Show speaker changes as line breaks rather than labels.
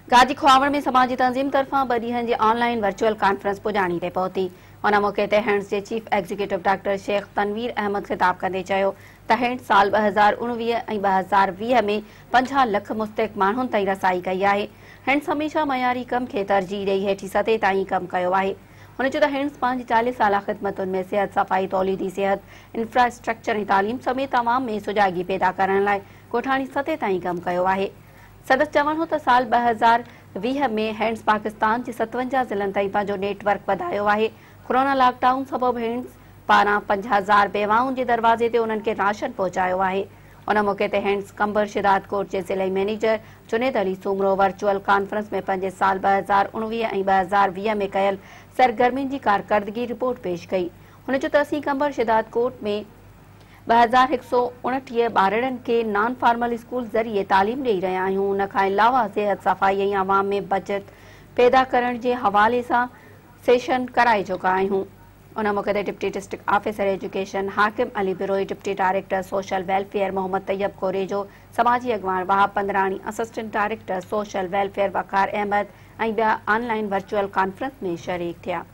गाजी खुआवण में समाजी तंज़ीम तरफ़ां 2 ॾींहनि जी ऑनलाइन वर्चुअल कॉन्फ्रेंस पुॼाणी ते पहुती। उन मौक़े ते हैंड्स जे chief executive doctor Shaikh Tanveer Ahmed ख़िताब कंदे चयो त हैंड्स साल 2019 ऐं 2020 में 50 लख मुस्तहिक माण्हुनि ताईं रसाई कई आहे। हैंड्स हमेशह मयारी कम खे तरजीह ॾेई हेठी सतह ताईं कमु कयो आहे। हुन चयो त हैंड्स पंहिंजी 40 साला ख़िदमतुनि में सिहत, सफ़ाई, तौलीदी सिहत, इंफ्रास्ट्रक्चर ऐं तालीम समेत तमाम में सुजागी पैदा करण लाइ ॻोठाणी सतह ताईं कमु कयो आहे। सदस्य चवण हो त साल 2020 में हैंड्स पाकिस्तान जे 57 ज़िलनि ताईं पंहिंजो नेटवर्क वधायो आहे। कोरोना लॉकडाउन सबबि हैंड्स पारां 50,000 बेवाउनि जे दरवाज़े ते उन्हनि खे राशन पहुचायो आहे। उन मौक़े ते हैंड्स कंबर शिदात कोट जे ज़िले manager Junaid Ali Soomro virtual conference में पंहिंजे साल 2019 ऐं 2020 में कयल सरगर्मियुनि जी कारकर्दगी रिपोर्ट पेश कई। हुन चयो त असीं कंबर शिदात कोट में 2129 ॿारनि खे नॉन फॉर्मल स्कूल ज़रिए तालीम ॾेई रहिया आहियूं। उन खां अलावा सिहत, सफ़ाई ऐं अवाम में बचत पैदा करण जे हवाले सां सेशन कराए चुका आहियूं। उन मौक़े ते deputy district officer education Hakim Ali Biroi, deputy director social welfare Mohammad Tayyab Korejo, समाजी अॻवान Wahab Pandrani, assistant director social welfare Waqar Ahmed ऐं ॿिया ऑनलाइन वर्चुअल कॉन्फ्रेंस में शरीक थिया।